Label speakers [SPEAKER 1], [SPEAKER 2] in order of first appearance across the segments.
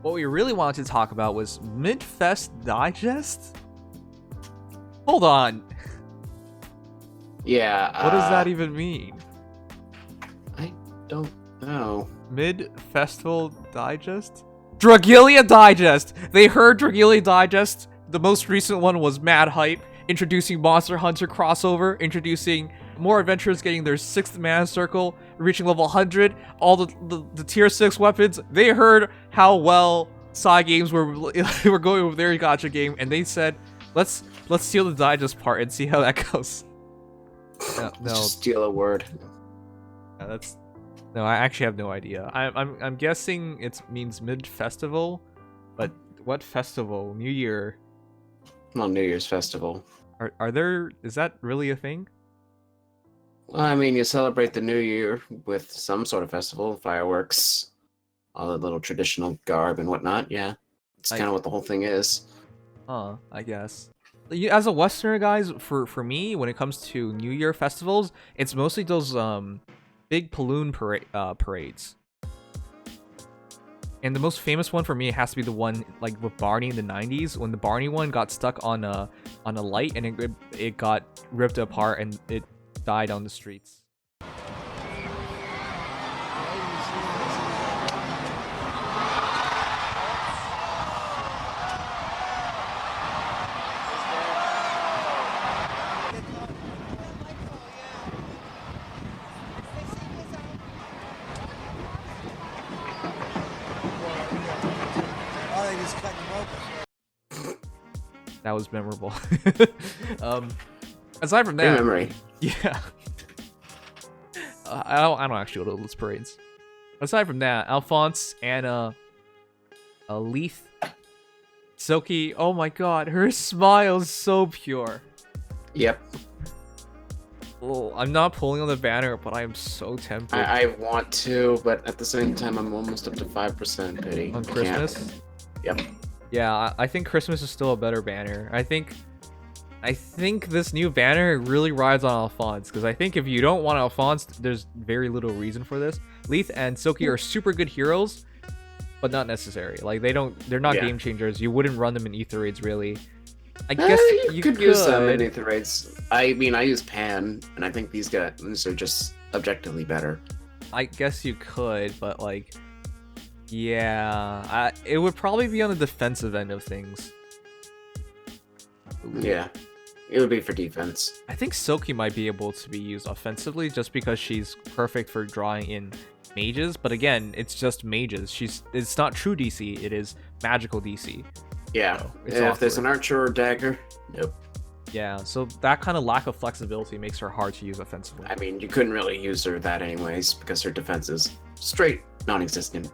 [SPEAKER 1] what we really wanted to talk about was Mid-Fest Digest? Hold on.
[SPEAKER 2] Yeah.
[SPEAKER 1] What does that even mean?
[SPEAKER 2] I don't know.
[SPEAKER 1] Mid-Festival Digest? Dragilia Digest! They heard Dragilia Digest. The most recent one was Mad Hype, introducing Monster Hunter crossover, introducing more adventurers getting their 6th mana circle, reaching level 100, all the tier 6 weapons. They heard how well Psy Games were going with their gacha game, and they said, let's steal the digest part and see how that goes. No,
[SPEAKER 2] Just steal a word.
[SPEAKER 1] No, I actually have no idea. I'm guessing it means mid-festival, but what festival? New Year?
[SPEAKER 2] Well, New Year's festival.
[SPEAKER 1] Is that really a thing?
[SPEAKER 2] Well, I mean, you celebrate the New Year with some sort of festival, fireworks, all the little traditional garb and whatnot. Yeah, it's kind of what the whole thing is.
[SPEAKER 1] I guess. As a Westerner, guys, for me, when it comes to New Year festivals, it's mostly those big balloon parades. And the most famous one for me has to be the one like with Barney in the 90s, when the Barney one got stuck on a light and it got ripped apart and it died on the streets. That was memorable. Aside from that,
[SPEAKER 2] Good memory.
[SPEAKER 1] Yeah. I don't actually go to those parades. Aside from that, Alphonse, Anna, Lethe, Silke. Oh my god, her smile is so pure.
[SPEAKER 2] Yep.
[SPEAKER 1] Oh, I'm not pulling on the banner, but I am so tempted.
[SPEAKER 2] I want to, but at the same time, I'm almost up to 5% pity.
[SPEAKER 1] On Christmas?
[SPEAKER 2] Yep.
[SPEAKER 1] Yeah, I think Christmas is still a better banner. I think this new banner really rides on Alphonse, because I think if you don't want Alphonse, there's very little reason for this. Lethe and Silke are super good heroes, but not necessary. Like they're not game changers. You wouldn't run them in ether raids really. I guess you could
[SPEAKER 2] use them in ether raids. I mean, I use Pan, and I think these guys are just objectively better.
[SPEAKER 1] I guess you could, but like, yeah, it would probably be on the defensive end of things.
[SPEAKER 2] Yeah, it would be for defense.
[SPEAKER 1] I think Silke might be able to be used offensively just because she's perfect for drawing in mages, but again, it's just mages. It's not true DC, it is magical DC.
[SPEAKER 2] Yeah,
[SPEAKER 1] so
[SPEAKER 2] if there's an archer or dagger, nope.
[SPEAKER 1] Yeah, so that kind of lack of flexibility makes her hard to use offensively.
[SPEAKER 2] I mean, you couldn't really use her that anyways because her defense is straight non-existent.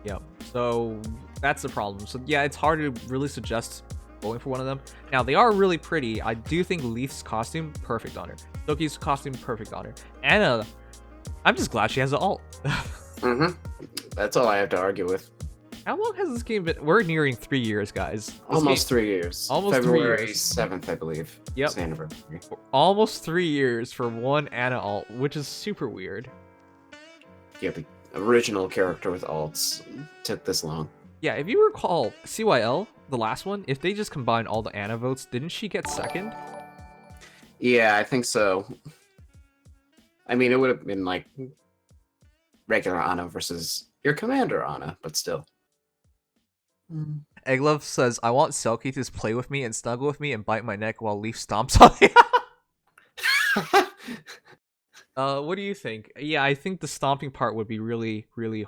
[SPEAKER 1] Yep, so that's the problem. So yeah, it's hard to really suggest going for one of them. Now, they are really pretty. I do think Lethe's costume, perfect on her. Silke's costume, perfect on her. Anna, I'm just glad she has an alt.
[SPEAKER 2] That's all I have to argue with.
[SPEAKER 1] How long has this game been? We're nearing 3 years, guys.
[SPEAKER 2] Almost 3 years.
[SPEAKER 1] Almost
[SPEAKER 2] February
[SPEAKER 1] 3 years.
[SPEAKER 2] 7th, I believe.
[SPEAKER 1] Yep.
[SPEAKER 2] It's the anniversary.
[SPEAKER 1] Almost 3 years for one Anna alt, which is super weird.
[SPEAKER 2] Yeah, the original character with alts took this long.
[SPEAKER 1] Yeah, if you recall, CYL, the last one, if they just combined all the Anna votes, didn't she get second?
[SPEAKER 2] Yeah, I think so. I mean, it would have been like regular Anna versus your commander Anna, but still.
[SPEAKER 1] Egglove says, I want Silke to just play with me and snuggle with me and bite my neck while Leaf stomps on me. What do you think? Yeah, I think the stomping part would be really, really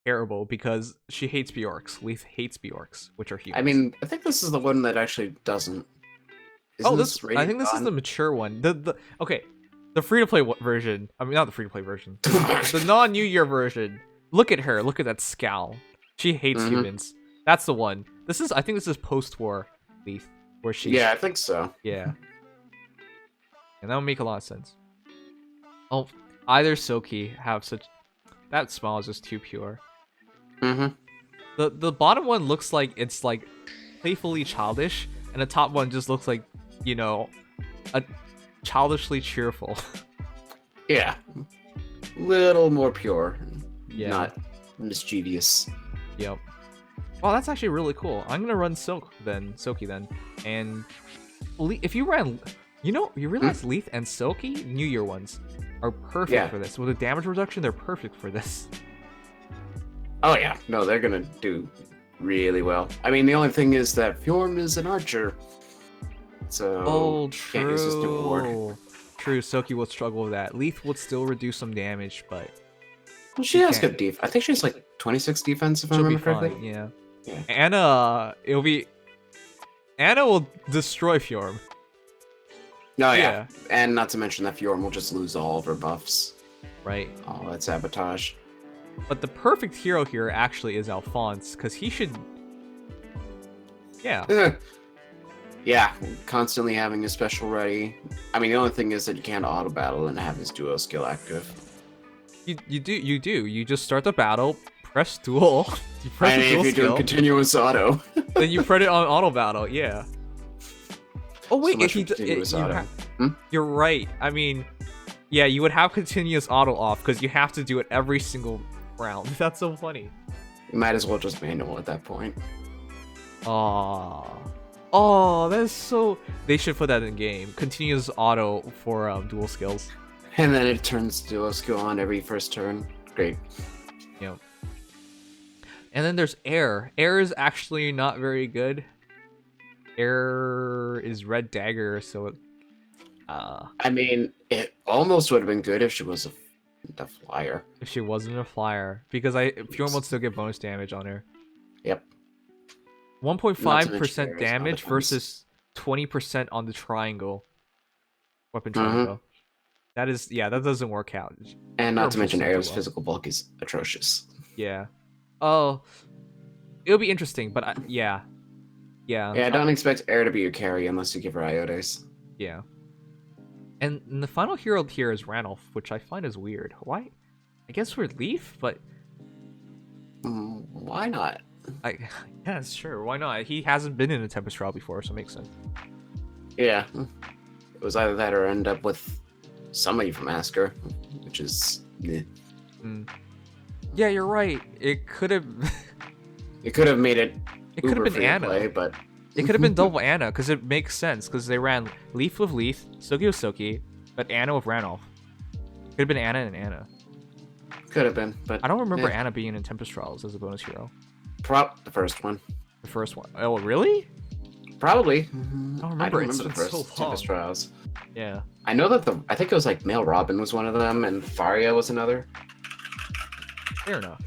[SPEAKER 1] terrible because she hates Bjorks. Leaf hates Bjorks, which are humans.
[SPEAKER 2] I mean, I think this is the one that actually doesn't.
[SPEAKER 1] I think this is the mature one. Okay, the free-to-play version. I mean, not the free-to-play version. The non-New Year version. Look at her. Look at that scowl. She hates humans. That's the one. I think this is post-war Leaf, where she.
[SPEAKER 2] Yeah, I think so.
[SPEAKER 1] Yeah. And that would make a lot of sense. Oh, either Silke have such. That smile is just too pure. The bottom one looks like it's like playfully childish, and the top one just looks like, you know, a childishly cheerful.
[SPEAKER 2] Yeah, little more pure.
[SPEAKER 1] Yeah.
[SPEAKER 2] Not mischievous.
[SPEAKER 1] Yep. Well, that's actually really cool. I'm gonna run Silke then, and if you ran, you realize Lethe and Silke, New Year ones, are perfect for this. With a damage reduction, they're perfect for this.
[SPEAKER 2] Oh yeah, no, they're gonna do really well. I mean, the only thing is that Fjorm is an archer, so can't use his new ward.
[SPEAKER 1] True, Silke will struggle with that. Lethe would still reduce some damage, but
[SPEAKER 2] Well, she has good def. I think she's like 26 defense if I remember correctly.
[SPEAKER 1] Yeah. Anna will destroy Fjorm.
[SPEAKER 2] Oh yeah, and not to mention that Fjorm will just lose all of her buffs.
[SPEAKER 1] Right.
[SPEAKER 2] All that sabotage.
[SPEAKER 1] But the perfect hero here actually is Alfonse, because he should... Yeah.
[SPEAKER 2] Yeah, constantly having a special ready. I mean, the only thing is that you can't auto-battle and have his duo skill active.
[SPEAKER 1] You do. You just start the battle, press duel. You press
[SPEAKER 2] and
[SPEAKER 1] the duel
[SPEAKER 2] if you're doing continuous auto.
[SPEAKER 1] then you put it on auto-battle, yeah. Oh wait,
[SPEAKER 2] so
[SPEAKER 1] you're right. I mean, yeah, you would have continuous auto off, because you have to do it every single round. That's so funny.
[SPEAKER 2] You might as well just manual at that point.
[SPEAKER 1] Oh, that's so... They should put that in game. Continuous auto for dual skills.
[SPEAKER 2] And then it turns duo skill on every first turn. Great.
[SPEAKER 1] Yep. And then there's Eir. Eir is actually not very good. Eir is red dagger, so it...
[SPEAKER 2] I mean, it almost would have been good if she was a flyer.
[SPEAKER 1] If she wasn't a flyer. Because Fjorm would still get bonus damage on her.
[SPEAKER 2] Yep.
[SPEAKER 1] 1.5% damage versus 20% on the triangle. Weapon triangle. That doesn't work out.
[SPEAKER 2] And not to mention Eir's physical bulk is atrocious.
[SPEAKER 1] Yeah. Oh. It'll be interesting, but yeah. Yeah.
[SPEAKER 2] Yeah, don't expect Eir to be your carry unless you give her Iodes.
[SPEAKER 1] Yeah. And the final hero here is Ranulf, which I find is weird. Why? I guess we're Lethe, but...
[SPEAKER 2] why not?
[SPEAKER 1] Yeah, sure. Why not? He hasn't been in a Tempest Trial before, so it makes sense.
[SPEAKER 2] Yeah. It was either that or end up with somebody from Asker, which is...
[SPEAKER 1] Yeah, you're right. It could have...
[SPEAKER 2] It could have made it...
[SPEAKER 1] It could have been Anna.
[SPEAKER 2] Play, but...
[SPEAKER 1] It could have been double Anna, because it makes sense, because they ran Lethe with Lethe, Silke with Silke, but Anna with Ranulf. Could have been Anna and Anna.
[SPEAKER 2] Could have been, but...
[SPEAKER 1] I don't remember Anna being in Tempest Trials as a bonus hero.
[SPEAKER 2] The first one.
[SPEAKER 1] The first one. Oh, really?
[SPEAKER 2] Probably.
[SPEAKER 1] I don't remember. It's been so long.
[SPEAKER 2] Tempest Trials.
[SPEAKER 1] Yeah.
[SPEAKER 2] I know that I think it was like Male Robin was one of them, and Faria was another.
[SPEAKER 1] Fair enough.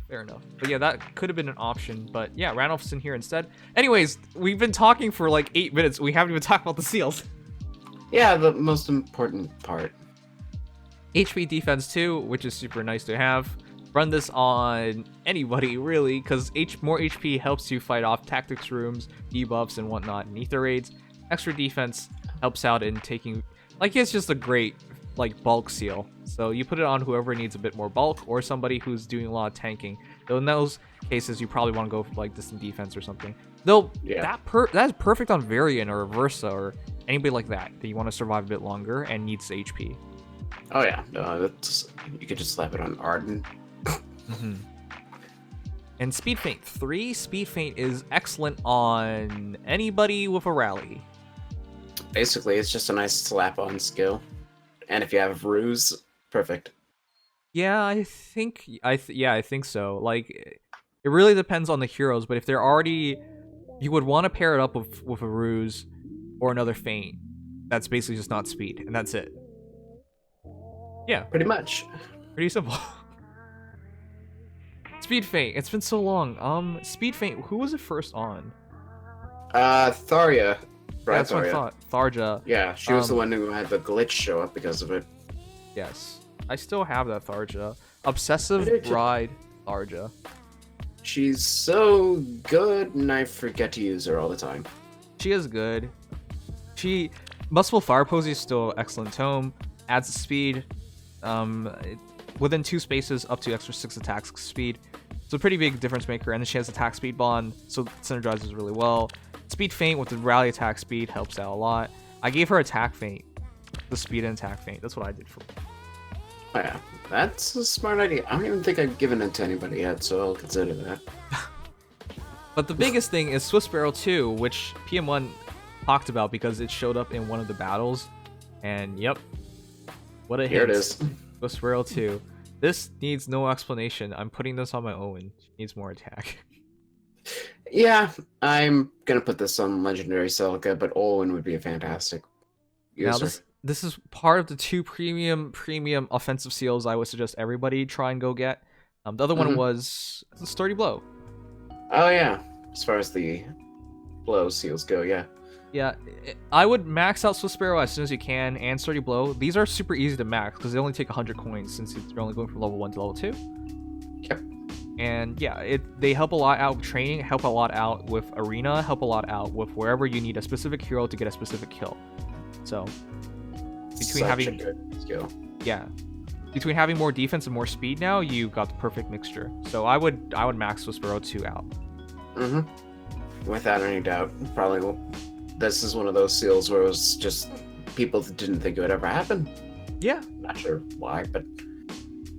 [SPEAKER 1] But yeah, that could have been an option. But yeah, Ranulf's in here instead. Anyways, we've been talking for like 8 minutes. We haven't even talked about the seals.
[SPEAKER 2] Yeah, the most important part.
[SPEAKER 1] HP defense 2, which is super nice to have. Run this on anybody, really, because more HP helps you fight off tactics rooms, debuffs, and whatnot, and ether raids. Extra defense helps out in taking... Like, it's just a great, like, bulk seal. So you put it on whoever needs a bit more bulk, or somebody who's doing a lot of tanking. Though in those cases, you probably want to go for, like, distant defense or something. Though, that's perfect on Varian or Versa or anybody like that you want to survive a bit longer and needs HP.
[SPEAKER 2] Oh, yeah. You could just slap it on Arden.
[SPEAKER 1] And Speed Feint 3. Speed Feint is excellent on anybody with a rally.
[SPEAKER 2] Basically, it's just a nice slap-on skill. And if you have Ruse, perfect.
[SPEAKER 1] Yeah, I think so. Like, it really depends on the heroes, but if they're already... You would want to pair it up with a Ruse or another Feint. That's basically just not speed, and that's it. Yeah.
[SPEAKER 2] Pretty much.
[SPEAKER 1] Pretty simple. Speed Feint. It's been so long. Speed Feint. Who was it first on?
[SPEAKER 2] Tharia.
[SPEAKER 1] That's what I thought. Tharja.
[SPEAKER 2] Yeah, she was the one who had the glitch show up because of it.
[SPEAKER 1] Yes. I still have that Tharja. Obsessive Bride Tharja.
[SPEAKER 2] She's so good, and I forget to use her all the time.
[SPEAKER 1] She is good. Multiple Fire Posey is still excellent tome. Adds speed. Within 2 spaces, up to extra 6 attack speed. It's a pretty big difference maker, and then she has attack speed bond, so synergizes really well. Speed Feint with the rally attack speed helps out a lot. I gave her attack feint, the speed and attack feint. That's what I did for her.
[SPEAKER 2] Oh yeah, that's a smart idea. I don't even think I've given it to anybody yet, so I'll consider that.
[SPEAKER 1] But the biggest thing is Swift Sparrow 2, which PM1 talked about because it showed up in one of the battles. And yep, what a hit.
[SPEAKER 2] Here it is.
[SPEAKER 1] Swift Sparrow 2. This needs no explanation. I'm putting this on my Owen. She needs more attack.
[SPEAKER 2] Yeah, I'm gonna put this on Legendary Silke, but Owen would be a fantastic user.
[SPEAKER 1] Now this is part of the 2 premium offensive seals I would suggest everybody try and go get. The other one was the Sturdy Blow.
[SPEAKER 2] Oh yeah, as far as the blow seals go, yeah.
[SPEAKER 1] Yeah, I would max out Swift Sparrow as soon as you can, and Sturdy Blow. These are super easy to max because they only take 100 coins since you're only going from level 1 to level 2.
[SPEAKER 2] Yep.
[SPEAKER 1] And yeah, they help a lot out with training, help a lot out with arena, help a lot out with wherever you need a specific hero to get a specific kill. So between
[SPEAKER 2] Such a good skill.
[SPEAKER 1] Yeah, between having more defense and more speed now, you got the perfect mixture. So I would max Swift Sparrow 2 out.
[SPEAKER 2] Without any doubt, probably will. This is one of those seals where it was just people that didn't think it would ever happen.
[SPEAKER 1] Yeah.
[SPEAKER 2] Not sure why, but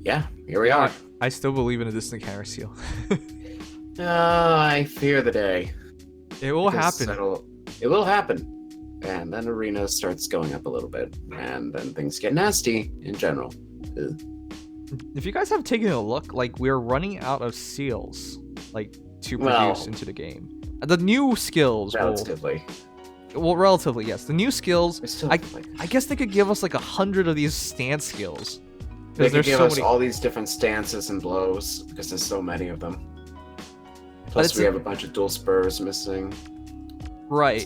[SPEAKER 2] yeah, here we are.
[SPEAKER 1] I still believe in a distant counter seal.
[SPEAKER 2] I fear the day.
[SPEAKER 1] It will happen.
[SPEAKER 2] It will happen. And then arena starts going up a little bit, and then things get nasty in general. Ugh.
[SPEAKER 1] If you guys have taken a look, like, we're running out of seals, like, to produce into the game. The new skills
[SPEAKER 2] relatively.
[SPEAKER 1] Relatively, yes. The new skills, I guess they could give us like 100 of these stance skills.
[SPEAKER 2] They could give us all these different stances and blows, because there's so many of them. Plus we have a bunch of dual spurs missing.
[SPEAKER 1] Right.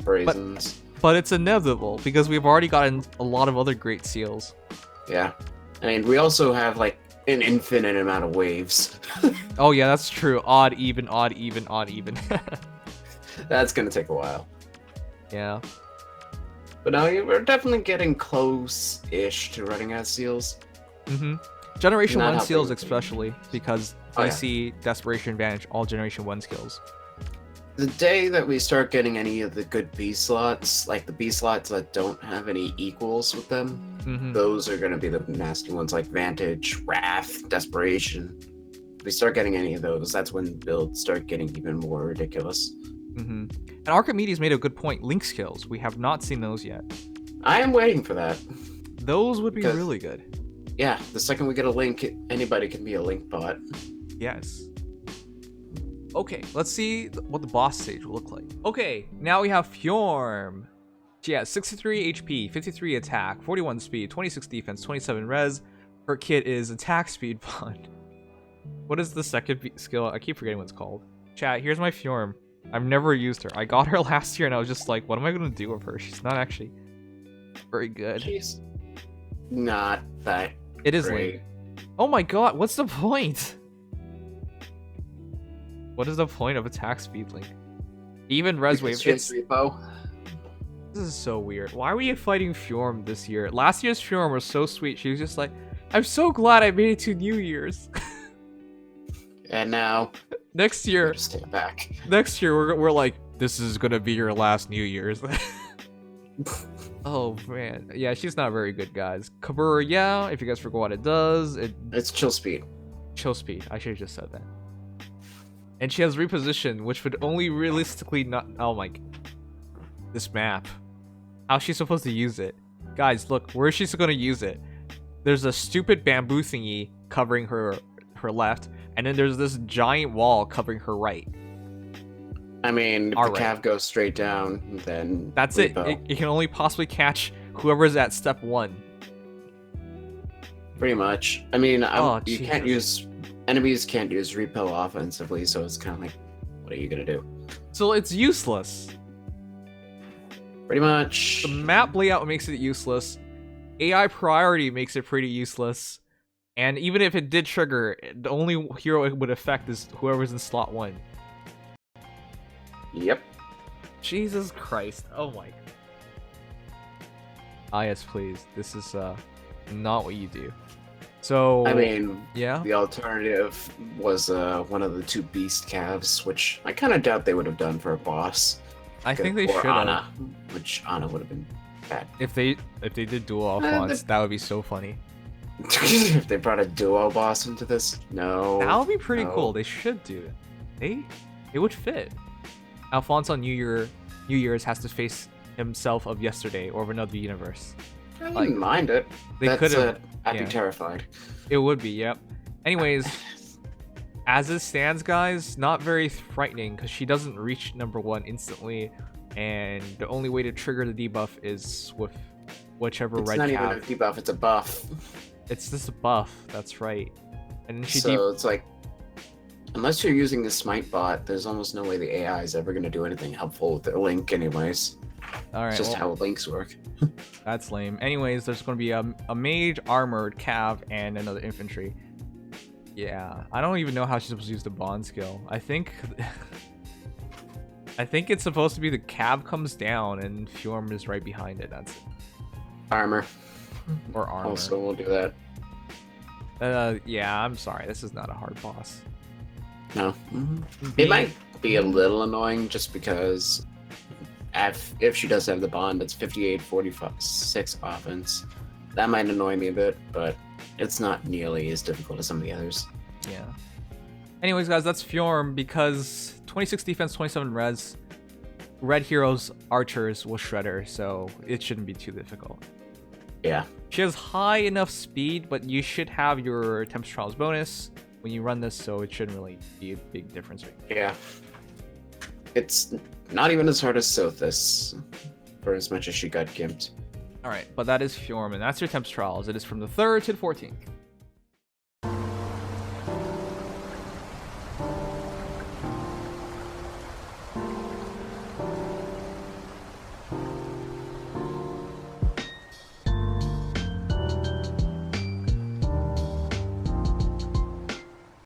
[SPEAKER 2] Brazens.
[SPEAKER 1] But it's inevitable, because we've already gotten a lot of other great seals.
[SPEAKER 2] Yeah. I mean, we also have like an infinite amount of waves.
[SPEAKER 1] Oh yeah, that's true. Odd, even, odd, even, odd, even.
[SPEAKER 2] That's gonna take a while.
[SPEAKER 1] Yeah.
[SPEAKER 2] But no, we're definitely getting close-ish to running out of seals.
[SPEAKER 1] Generation 1 seals especially, because I see Desperation Advantage, all Generation 1 skills.
[SPEAKER 2] The day that we start getting any of the good B slots, like the B slots that don't have any equals with them, those are going to be the nasty ones, like Vantage, Wrath, Desperation. If we start getting any of those, that's when builds start getting even more ridiculous.
[SPEAKER 1] And Archimedes made a good point. Link skills. We have not seen those yet.
[SPEAKER 2] I am waiting for that.
[SPEAKER 1] Those would be really good.
[SPEAKER 2] Yeah, the second we get a link, anybody can be a link bot.
[SPEAKER 1] Yes. Okay, let's see what the boss stage will look like. Okay, now we have Fjorm. She has 63 HP, 53 attack, 41 speed, 26 defense, 27 res. Her kit is attack speed bond. What is the second skill? I keep forgetting what it's called. Chat, here's my Fjorm. I've never used her. I got her last year and I was just like, what am I going to do with her? She's not actually very good.
[SPEAKER 2] She's not that
[SPEAKER 1] It is
[SPEAKER 2] great.
[SPEAKER 1] late. Oh my god, what's the point? What is the point of attack speed link? Even res wave.
[SPEAKER 2] It's repo.
[SPEAKER 1] This is so weird. Why are we fighting Fjorm this year? Last year's Fjorm was so sweet. She was just like, I'm so glad I made it to New Year's.
[SPEAKER 2] And now
[SPEAKER 1] next year,
[SPEAKER 2] stand back.
[SPEAKER 1] Next year we're like, this is gonna be your last New Year's. Oh man, yeah, she's not very good, guys. Kabura, yeah. If you guys forgot what it does,
[SPEAKER 2] it's chill speed.
[SPEAKER 1] Chill speed. I should have just said that. And she has reposition, which would only realistically not. Oh my. This map. How's she supposed to use it? Guys, look, where is she going to use it? There's a stupid bamboo thingy covering her left, and then there's this giant wall covering her right.
[SPEAKER 2] I mean, if the cav goes straight down, then
[SPEAKER 1] that's it. It can only possibly catch whoever's at step 1.
[SPEAKER 2] Pretty much. I mean, you
[SPEAKER 1] Jesus.
[SPEAKER 2] can't use... Enemies can't use repel offensively, so it's kind of like, what are you going to do?
[SPEAKER 1] So it's useless.
[SPEAKER 2] Pretty much.
[SPEAKER 1] The map layout makes it useless. AI priority makes it pretty useless. And even if it did trigger, the only hero it would affect is whoever's in slot 1.
[SPEAKER 2] Yep.
[SPEAKER 1] Jesus Christ. Oh my. Ah, yes, please. This is not what you do. So
[SPEAKER 2] I mean,
[SPEAKER 1] yeah.
[SPEAKER 2] The alternative was one of the 2 beast calves, which I kind of doubt they would have done for a boss.
[SPEAKER 1] I think they should have.
[SPEAKER 2] Which Anna would have been bad.
[SPEAKER 1] If they did Duo Alfonse, that would be so funny.
[SPEAKER 2] If they brought a duo boss into this, no.
[SPEAKER 1] That would be pretty cool. They should do it. It would fit. Alphonse on New Year's has to face himself of yesterday or of another universe.
[SPEAKER 2] I wouldn't mind it.
[SPEAKER 1] They could have.
[SPEAKER 2] I'd be terrified.
[SPEAKER 1] It would be, yep. Anyways, as it stands, guys, not very frightening because she doesn't reach number 1 instantly, and the only way to trigger the debuff is with whichever red cap.
[SPEAKER 2] It's not even a debuff; it's a buff.
[SPEAKER 1] It's just a buff. That's right. And she
[SPEAKER 2] so it's like, unless you're using the smite bot, there's almost no way the AI is ever going to do anything helpful with their link, anyways.
[SPEAKER 1] All right,
[SPEAKER 2] it's just how links work.
[SPEAKER 1] That's lame. Anyways, there's going to be a mage, armored, cav, and another infantry. Yeah, I don't even know how she's supposed to use the bond skill. I think it's supposed to be the cav comes down and Fjorm is right behind it. That's it.
[SPEAKER 2] Armor.
[SPEAKER 1] Or armor.
[SPEAKER 2] Also, we'll do that.
[SPEAKER 1] Yeah, I'm sorry. This is not a hard boss.
[SPEAKER 2] No. It might be a little annoying just because if she does have the bond, it's 58, 46 offense. That might annoy me a bit, but it's not nearly as difficult as some of the others.
[SPEAKER 1] Yeah. Anyways, guys, that's Fjorm because 26 defense, 27 res. Red Heroes archers will shred her, so it shouldn't be too difficult.
[SPEAKER 2] Yeah.
[SPEAKER 1] She has high enough speed, but you should have your Tempest Trials bonus when you run this, so it shouldn't really be a big difference.
[SPEAKER 2] Yeah. It's not even as hard as Sothis, for as much as she got gimped.
[SPEAKER 1] Alright, but that is Fjorm, and that's your Tempest Trials. It is from the 3rd to the 14th.